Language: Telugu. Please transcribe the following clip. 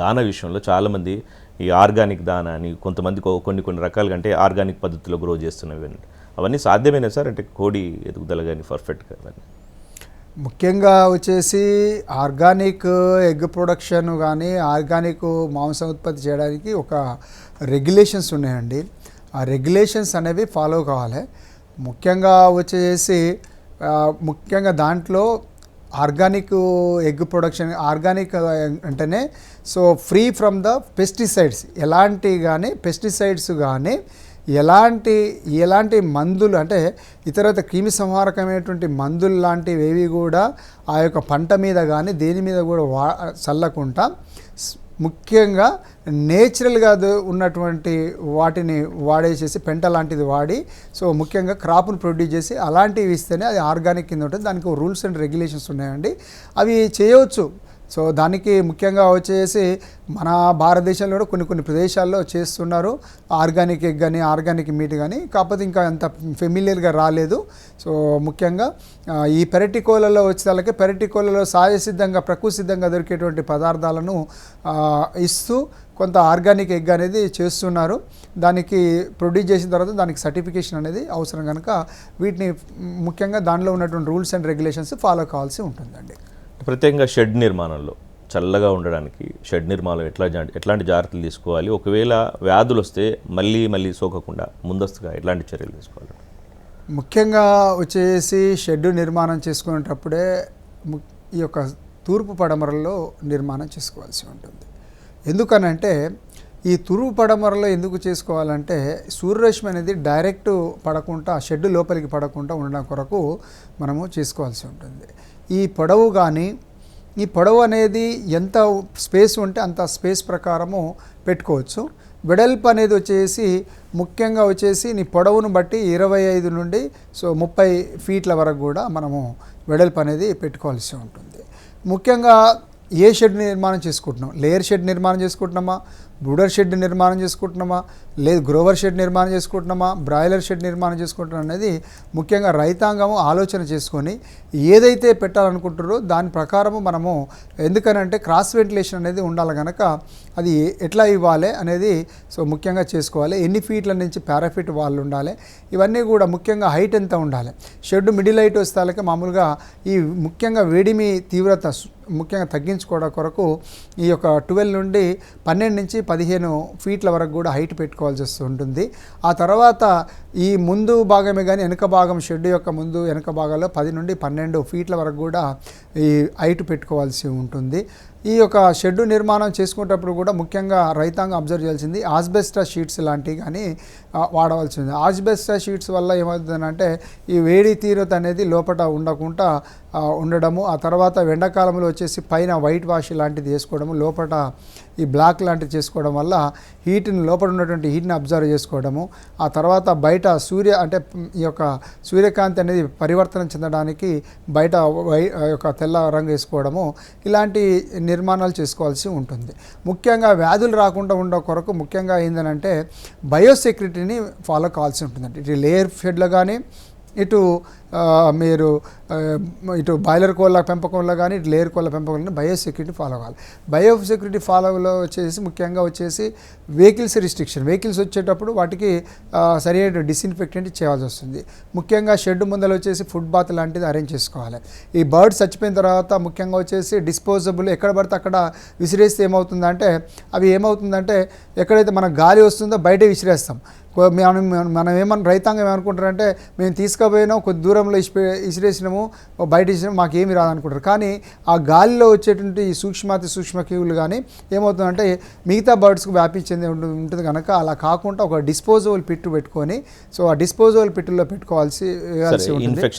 దాన విషయంలో చాలామంది ఈ ఆర్గానిక్ దాన అని కొంతమంది కొన్ని రకాలుగా అంటే ఆర్గానిక్ పద్ధతిలో గ్రో చేస్తున్నవి అవన్నీ సాధ్యమేనా సార్? అంటే కోడి ఎదుగుదల కానీ పర్ఫెక్ట్గా అవన్నీ ముఖ్యంగా వచ్చేసి ఆర్గానిక్ ఎగ్ ప్రొడక్షన్ కానీ ఆర్గానిక్ మాంసం ఉత్పత్తి చేయడానికి ఒక రెగ్యులేషన్స్ ఉన్నాయండి. ఆ రెగ్యులేషన్స్ అనేవి ఫాలో కావాలి. ముఖ్యంగా వచ్చేసి ముఖ్యంగా దాంట్లో ఆర్గానిక్ ఎగ్ ప్రొడక్షన్ ఆర్గానిక్ అంటేనే so free from the pesticides, ఎలాంటి కానీ పెస్టిసైడ్స్ కానీ ఎలాంటి మందులు అంటే ఇతరత క్రిమి సంహారకమైనటువంటి మందులు లాంటివి ఏవి కూడా ఆ యొక్క పంట మీద కానీ దేని మీద కూడా చల్లకుండా ముఖ్యంగా నేచురల్గా ఉన్నటువంటి వాటిని వాడేసేసి పెంట లాంటిది వాడి సో ముఖ్యంగా క్రాప్ను ప్రొడ్యూస్ చేసి అలాంటివి ఇస్తేనే అది ఆర్గానిక్ కింద ఉంటుంది. దానికి రూల్స్ అండ్ రెగ్యులేషన్స్ ఉన్నాయండి, అవి చేయవచ్చు. సో దానికి ముఖ్యంగా వచ్చేసి మన భారతదేశంలో కూడా కొన్ని ప్రదేశాల్లో చేస్తున్నారు ఆర్గానిక్ ఎగ్ కానీ ఆర్గానిక్ మీట్ కానీ, కాకపోతే ఇంకా అంత ఫెమిలియర్గా రాలేదు. సో ముఖ్యంగా ఈ పెరటి కోళ్ళలో వచ్చేదానికి పెరటి కోళ్ళలో సహజసిద్ధంగా ప్రకృతి సిద్ధంగా దొరికేటువంటి పదార్థాలను ఇస్తూ కొంత ఆర్గానిక్ ఎగ్ అనేది చేస్తున్నారు. దానికి ప్రొడ్యూస్ చేసిన తర్వాత దానికి సర్టిఫికేషన్ అనేది అవసరం కనుక వీటిని ముఖ్యంగా దానిలో ఉన్నటువంటి రూల్స్ అండ్ రెగ్యులేషన్స్ ఫాలో కావాల్సి ఉంటుందండి. ప్రత్యేకంగా షెడ్ నిర్మాణంలో చల్లగా ఉండడానికి షెడ్ నిర్మాణం ఎట్లాంటి జాగ్రత్తలు తీసుకోవాలి? ఒకవేళ వ్యాధులు వస్తే మళ్ళీ సోకకుండా ముందస్తుగా ఎట్లాంటి చర్యలు తీసుకోవాలి? ముఖ్యంగా వచ్చేసి షెడ్ నిర్మాణం చేసుకునేటప్పుడే ఈ యొక్క తూర్పు పడమరలో నిర్మాణం చేసుకోవాల్సి ఉంటుంది. ఎందుకనంటే ఈ తూర్పు పడమరలో ఎందుకు చేసుకోవాలంటే సూర్యరశ్మి అనేది డైరెక్ట్ పడకుండా షెడ్ లోపలికి పడకుండా ఉండడం కొరకు మనము చేసుకోవాల్సి ఉంటుంది. ఈ పొడవు అనేది ఎంత స్పేస్ ఉంటే అంత స్పేస్ ప్రకారము పెట్టుకోవచ్చు. వెడల్పు అనేది వచ్చేసి ముఖ్యంగా వచ్చేసి నీ పొడవును బట్టి 25 నుండి 30 ఫీట్ల వరకు కూడా మనము వెడల్పు అనేది పెట్టుకోవాల్సి ఉంటుంది. ముఖ్యంగా ఏ షెడ్ నిర్మాణం చేసుకుంటున్నాం, లేయర్ షెడ్ నిర్మాణం చేసుకుంటున్నామా, బ్రూడర్ షెడ్ నిర్మాణం చేసుకుంటున్నామా, లేదు గ్రోవర్ షెడ్ నిర్మాణం చేసుకుంటున్నామా, బ్రాయిలర్ షెడ్ నిర్మాణం చేసుకుంటున్నాం అనేది ముఖ్యంగా రైతాంగము ఆలోచన చేసుకొని ఏదైతే పెట్టాలనుకుంటారో దాని ప్రకారము మనము, ఎందుకనంటే క్రాస్ వెంటిలేషన్ అనేది ఉండాలి కనుక అది ఎట్లా ఇవ్వాలి అనేది ముఖ్యంగా చేసుకోవాలి. ఎన్ని ఫీట్ల నుంచి పారాఫిట్ వాళ్ళు ఉండాలి, ఇవన్నీ కూడా ముఖ్యంగా హైట్ ఎంత ఉండాలి. షెడ్ మిడిల్ హైట్ వస్తే మామూలుగా ఈ ముఖ్యంగా వేడిమి తీవ్రత ముఖ్యంగా తగ్గించుకోవడం కొరకు ఈ యొక్క 12 నుండి 12 నుంచి 15 ఫీట్ల వరకు కూడా హైట్ పెట్టుకోవాల్సి వస్తుంటుంది. ఆ తర్వాత ఈ ముందు భాగమే కానీ వెనక భాగం షెడ్ యొక్క ముందు వెనక భాగాల్లో 10 నుండి 12 ఫీట్ల వరకు కూడా ఈ హైట్ పెట్టుకోవాల్సి ఉంటుంది. ఈ యొక్క షెడ్ నిర్మాణం చేసుకునేటప్పుడు కూడా ముఖ్యంగా రైతాంగం అబ్జర్వ్ చేయాల్సింది ఆస్బెస్టాస్ షీట్స్ లాంటివి కానీ వాడవలసి ఉంది. ఆస్బెస్టాస్ షీట్స్ వల్ల ఏమవుతుందంటే ఈ వేడి తీవ్రత అనేది లోపల ఉండకుండా ఉండడము, ఆ తర్వాత ఎండాకాలంలో వచ్చేసి పైన వైట్ వాష్ లాంటిది వేసుకోవడము, లోపల ఈ బ్లాక్ లాంటిది చేసుకోవడం వల్ల హీట్ని లోపల ఉన్నటువంటి హీట్ని అబ్జర్వ్ చేసుకోవడము, ఆ తర్వాత బయట ఈ యొక్క సూర్యకాంతి అనేది పరివర్తన చెందడానికి బయట యొక్క తెల్ల రంగు వేసుకోవడము, ఇలాంటి నిర్మాణాలు చేసుకోవాల్సి ఉంటుంది. ముఖ్యంగా వ్యాధులు రాకుండా ఉండే కొరకు ముఖ్యంగా ఏంటంటే బయోసెక్యూరిటీని ఫాలో కావాల్సి ఉంటుందండి. ఇటు లేయర్ షెడ్లో కానీ ఇటు బాయిలర్ కోళ్ళ పెంపకంలో కానీ ఇటు లేయర్ కోళ్ళ పెంపకంలో బయోసెక్యూరిటీ ఫాలో కావాలి. బయోసెక్యూరిటీ ఫాలోలో వచ్చేసి ముఖ్యంగా వచ్చేసి వెహికల్స్ వచ్చేటప్పుడు వాటికి సరైన డిస్ఇన్ఫెక్టెంట్ చేయాల్సి వస్తుంది. ముఖ్యంగా షెడ్ ముందర వచ్చేసి ఫుడ్ బాత్ లాంటిది అరేంజ్ చేసుకోవాలి. ఈ బర్డ్స్ చచ్చిపోయిన తర్వాత ముఖ్యంగా వచ్చేసి డిస్పోజబుల్ ఎక్కడ పడితే అక్కడ విసిరేస్తే ఏమవుతుందంటే ఎక్కడైతే మనకు గాలి వస్తుందో బయటే విసిరేస్తాం. మనం రైతాంగం ఏమనుకుంటారంటే మేము తీసుకుపోయినాం కొద్ది దూరంలో ఇసిరేసినాము బయట ఇసినాము మాకేమీ రాదనుకుంటారు. కానీ ఆ గాలిలో వచ్చేటువంటి ఈ సూక్ష్మక్రిములు కానీ ఏమవుతుందంటే మిగతా బర్డ్స్కి వ్యాపించేది ఉంటుంది కనుక అలా కాకుండా ఒక డిస్పోజబుల్ పిట్టు పెట్టుకొని ఆ డిస్పోజబుల్ పిట్టులో పెట్టుకోవాల్సి ఉంటుంది.